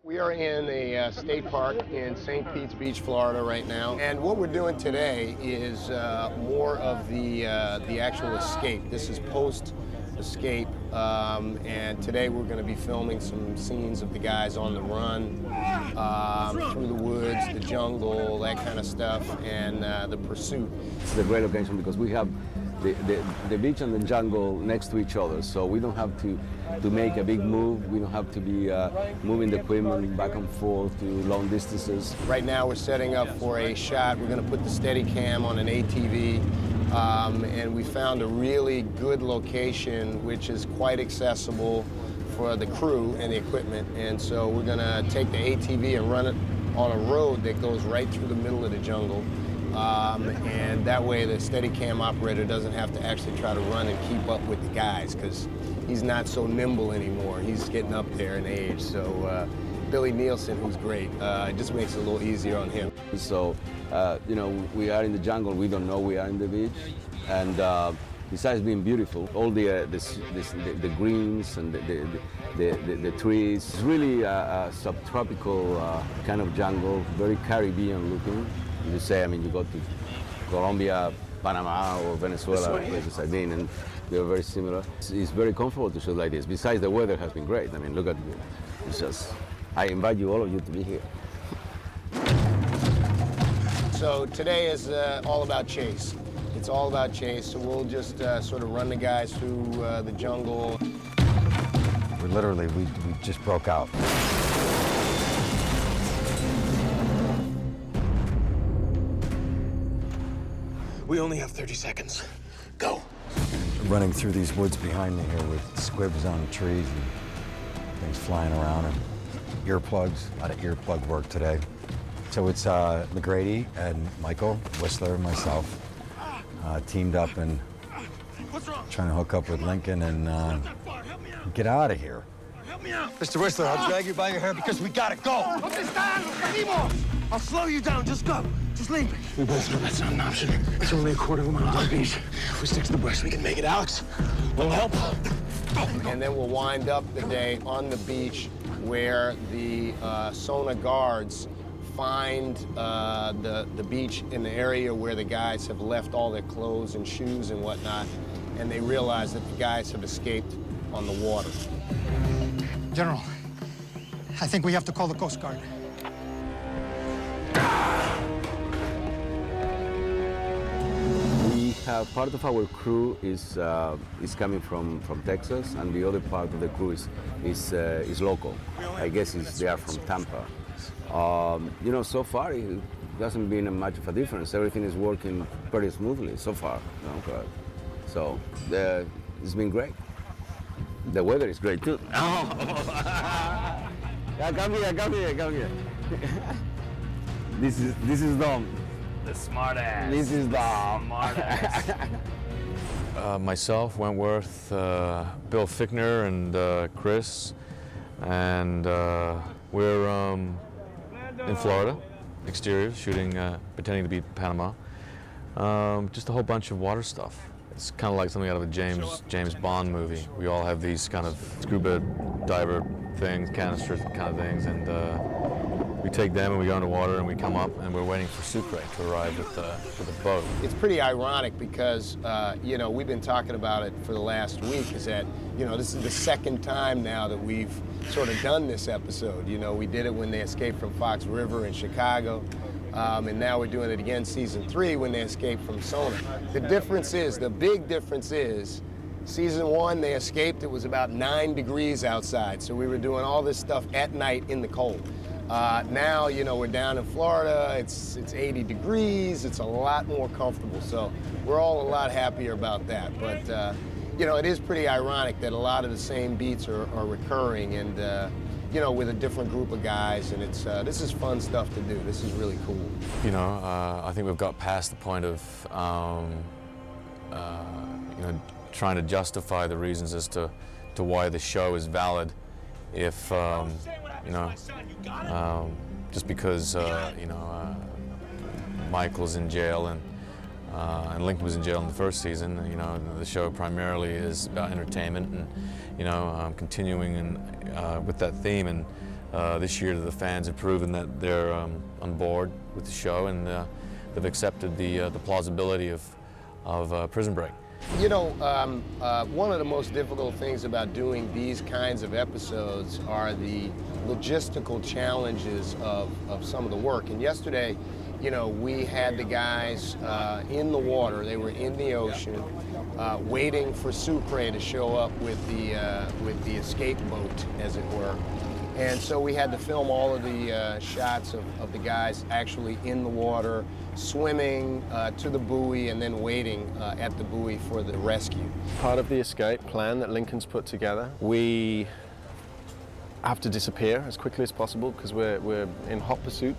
We are in a state park in St. Pete's Beach, Florida right now. And what we're doing today is more of the actual escape. This is post-escape. And today we're going to be filming some scenes of the guys on the run, through the woods, the jungle, that kind of stuff, and the pursuit. It's a great location because we have the beach and the jungle next to each other, so we don't have to make a big move. We don't have to be moving the equipment back and forth to long distances. Right now we're setting up for a shot. We're going to put the Steadicam on an ATV, and we found a really good location which is quite accessible for the crew and the equipment. And so we're going to take the ATV and run it on a road that goes right through the middle of the jungle. And that way the Steadicam operator doesn't have to actually try to run and keep up with the guys, because he's not so nimble anymore. He's getting up there in age. So Billy Nielsen, who's great, it just makes it a little easier on him. So, you know, we are in the jungle. We don't know we are in the beach. And besides being beautiful, all the greens and the trees, it's really a subtropical kind of jungle, very Caribbean looking. You say, I mean, you go to Colombia, Panama, or Venezuela, places I've been, and they're very similar. It's very comfortable to shoot like this. Besides, the weather has been great. I mean, look at you. It's just, I invite you, all of you, to be here. So today is all about chase. It's all about chase, so we'll just sort of run the guys through the jungle. We literally just broke out. We only have 30 seconds. Go. Running through these woods behind me here with squibs on trees and things flying around and earplugs. A lot of earplug work today. So it's McGrady and Michael, Whistler, and myself teamed up and trying to hook up with Lincoln and get out of here. Mr. Whistler, I'll drag you by your hair because we gotta go. I'll slow you down. Just go. Just leave me. We both know that's not an option. It's only a quarter of a mile to the beach. If we stick to the brush, we can make it, Alex. Little help. And then we'll wind up the day on the beach where the Sona guards find the beach in the area where the guys have left all their clothes and shoes and whatnot, and they realize that the guys have escaped on the water. General, I think we have to call the Coast Guard. We have part of our crew is coming from Texas, and the other part of the crew is local. I guess they are from Tampa. You know, so far it hasn't been much of a difference. Everything is working pretty smoothly so far. You know, so it's been great. The weather is great too. Oh. Come here. This is Dom. The smart ass. This is Dom. Smart ass. Myself, Wentworth, Bill Fickner, and Chris, and we're in Florida, exterior, shooting, pretending to be Panama. Just a whole bunch of water stuff. It's kind of like something out of a James Bond movie. We all have these kind of scuba diver things, canisters kind of things, and we take them and we go into water and we come up and we're waiting for Sucre to arrive with the boat. It's pretty ironic because, you know, we've been talking about it for the last week, is that, you know, this is the second time now that we've sort of done this episode. You know, we did it when they escaped from Fox River in Chicago, and now we're doing it again season 3 when they escaped from Sona. The big difference is, season 1 they escaped, it was about 9 degrees outside, so we were doing all this stuff at night in the cold. Now, you know, we're down in Florida, it's 80 degrees, it's a lot more comfortable, so we're all a lot happier about that. But, you know, it is pretty ironic that a lot of the same beats are recurring, and, you know, with a different group of guys, and this is fun stuff to do. This is really cool. You know, I think we've got past the point of, you know, trying to justify the reasons as to why the show is valid if, you know, just because, you know, Michael's in jail and Lincoln was in jail in the first season. You know, the show primarily is about entertainment and, you know, continuing with that theme and this year the fans have proven that they're on board with the show, and they've accepted the plausibility of Prison Break. You know, one of the most difficult things about doing these kinds of episodes are the logistical challenges of some of the work. And yesterday, you know, we had the guys in the water. They were in the ocean, waiting for Sucre to show up with the escape boat, as it were. And so we had to film all of the shots of the guys actually in the water, swimming to the buoy, and then waiting at the buoy for the rescue. Part of the escape plan that Lincoln's put together, we have to disappear as quickly as possible because we're in hot pursuit.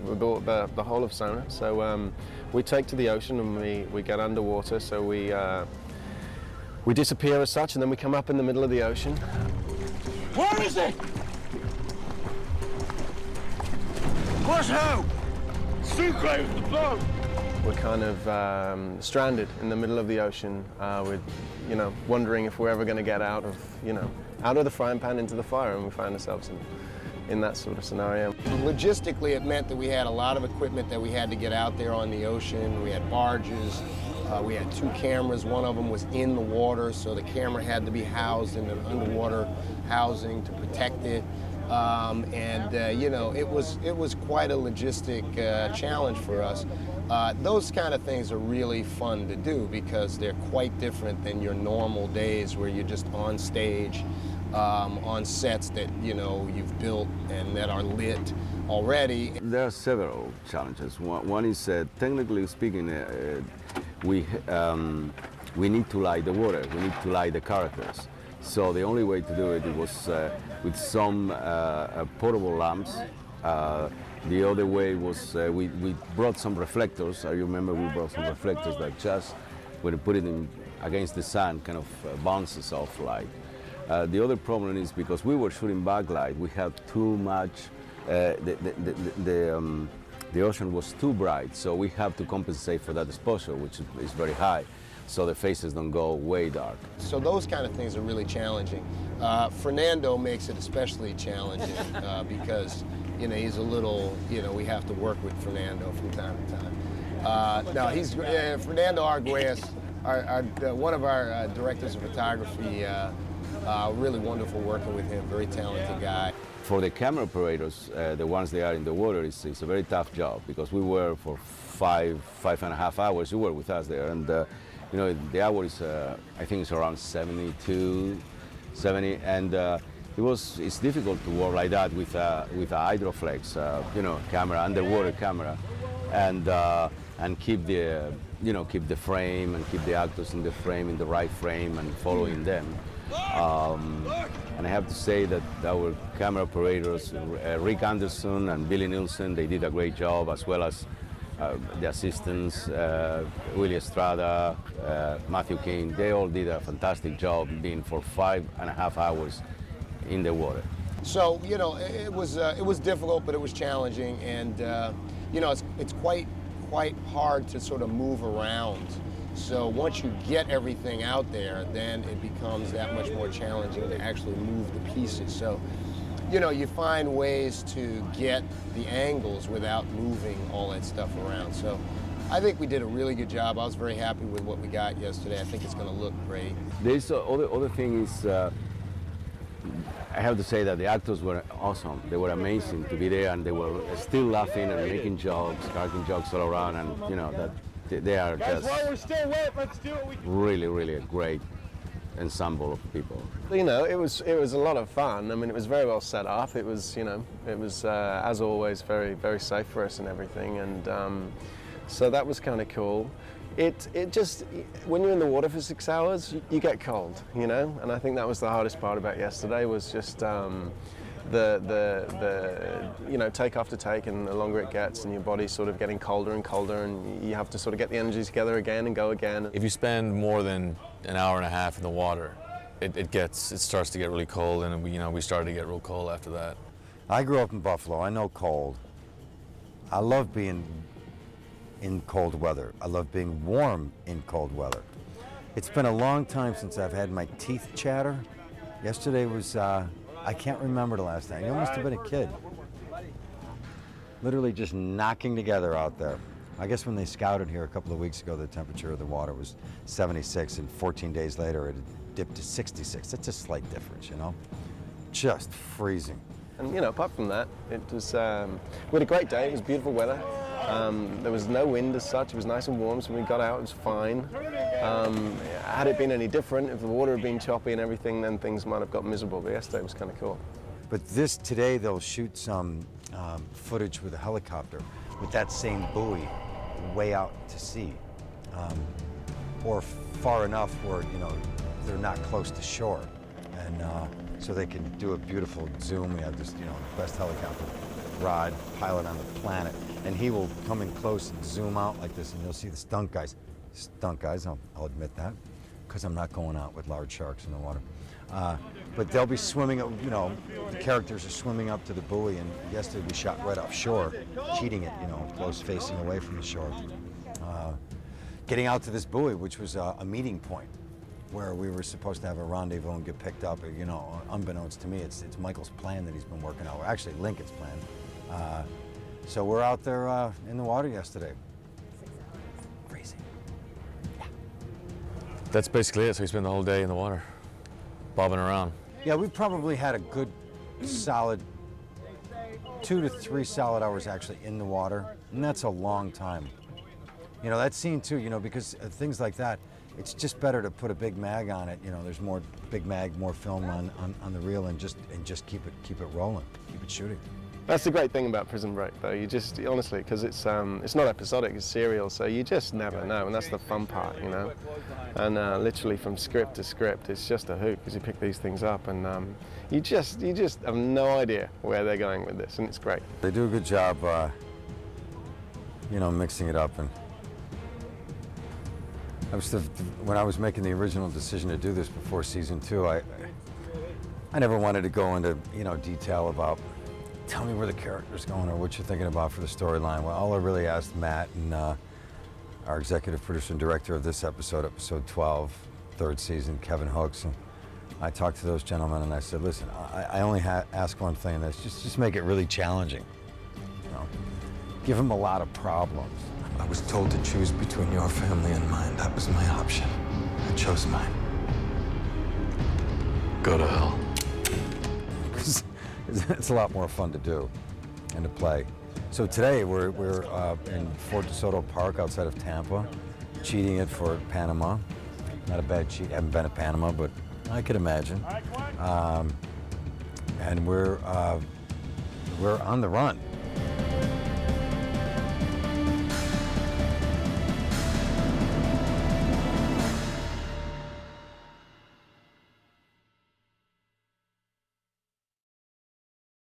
We built the whole of Sona, so we take to the ocean and we get underwater. So we disappear as such, and then we come up in the middle of the ocean. Where is it? Where's who? Sucre with the boat. We're kind of stranded in the middle of the ocean. We're, you know, wondering if we're ever going to get out of, you know, out of the frying pan into the fire, and we find ourselves in that sort of scenario. Logistically, it meant that we had a lot of equipment that we had to get out there on the ocean. We had barges, we had 2 cameras. One of them was in the water, so the camera had to be housed in an underwater housing to protect it. You know, it was quite a logistic challenge for us. Those kind of things are really fun to do because they're quite different than your normal days where you're just on stage, on sets that, you know, you've built and that are lit already. There are several challenges. One is, technically speaking, we need to light the water. We need to light the characters. So the only way to do it was with some portable lamps. The other way was we brought some reflectors. I remember we brought some reflectors that just, when you put it in against the sun, kind of bounces off light. The other problem is because we were shooting backlight, we had too much, the ocean was too bright, so we have to compensate for that exposure, which is very high, so the faces don't go way dark. So those kind of things are really challenging. Fernando makes it especially challenging because, you know, he's a little, you know, we have to work with Fernando from time to time. No, he's Fernando Arguelles, one of our directors of photography. Really wonderful working with him, very talented guy. For the camera operators, the ones that are in the water, it's a very tough job because we were for 5.5 hours, you were with us there, and you know, the hour is, I think it's around 72, 70, and it's difficult to work like that with a hydroflex, you know, camera, underwater camera, and keep the, you know, keep the frame and keep the actors in the frame, in the right frame, and following them. And I have to say that our camera operators, Rick Anderson and Billy Nielsen, they did a great job, as well as the assistants, Willie Estrada, Matthew King. They all did a fantastic job being for 5.5 hours in the water. So, you know, it was difficult, but it was challenging, and you know, it's quite hard to sort of move around. So once you get everything out there, then it becomes that much more challenging to actually move the pieces. So, you know, you find ways to get the angles without moving all that stuff around. So I think we did a really good job. I was very happy with what we got yesterday. I think it's going to look great. There's other thing is, I have to say that the actors were awesome. They were amazing to be there, and they were still laughing and making jokes, cracking jokes all around, and you know that. They are just While we're still wet, let's do what we can. really a great ensemble of people. You know, it was a lot of fun. I mean, it was very well set up. It was, you know, it was as always very safe for us and everything, and so that was kind of cool. It just, when you're in the water for 6 hours, you get cold, you know, and I think that was the hardest part about yesterday, was just the you know, take after take, and the longer it gets, and your body's sort of getting colder and colder, and you have to sort of get the energy together again and go again. If you spend more than an hour and a half in the water, it starts to get really cold, and we started to get real cold after that. I grew up in Buffalo. I know cold. I love being in cold weather. I love being warm in cold weather. It's been a long time since I've had my teeth chatter. Yesterday was I can't remember the last time. You must have been a kid. Literally just knocking together out there. I guess when they scouted here a couple of weeks ago, the temperature of the water was 76, and 14 days later it had dipped to 66. That's a slight difference, you know? Just freezing. And, you know, apart from that, it was, we had a great day. It was beautiful weather. There was no wind as such. It was nice and warm, so when we got out, it was fine. Had it been any different, if the water had been choppy and everything, then things might have got miserable. But yesterday was kind of cool. But today they'll shoot some footage with a helicopter with that same buoy way out to sea, or far enough where, you know, they're not close to shore. And so they can do a beautiful zoom. We have this, you know, best helicopter rod pilot on the planet, and he will come in close and zoom out like this, and you'll see the stunt guys. Stunt guys, I'll admit that, because I'm not going out with large sharks in the water. But they'll be swimming, you know, the characters are swimming up to the buoy, and yesterday we shot right offshore, cheating it, you know, close facing away from the shore. Getting out to this buoy, which was a meeting point, where we were supposed to have a rendezvous and get picked up. You know, unbeknownst to me, it's Michael's plan that he's been working out, or actually Lincoln's plan. So we're out there in the water yesterday. 6 hours. Freezing. That's basically it. So we spend the whole day in the water, bobbing around. Yeah, we probably had a good solid 2 to 3 solid hours actually in the water, and that's a long time. You know, that scene too, you know, because things like that, it's just better to put a big mag on it. You know, there's more big mag, more film on the reel, and just keep it rolling, keep it shooting. That's the great thing about Prison Break, though. You just, honestly, because it's not episodic, it's serial, so you just never know, and that's the fun part, you know. And literally from script to script, it's just a hoot, because you pick these things up, and you just have no idea where they're going with this, and it's great. They do a good job, you know, mixing it up. And when I was making the original decision to do this before season 2, I never wanted to go into, you know, detail about, tell me where the character's going or what you're thinking about for the storyline. Well, all I really asked Matt and our executive producer and director of this episode, episode 12, 3rd season, Kevin Hooks, and I talked to those gentlemen and I said, listen, I only ask one thing, and that's just make it really challenging. You know, give them a lot of problems. I was told to choose between your family and mine. That was my option. I chose mine. Go to hell. It's a lot more fun to do and to play. So today we're in Fort DeSoto Park outside of Tampa, cheating it for Panama. Not a bad cheat. I haven't been to Panama, but I could imagine. And we're on the run.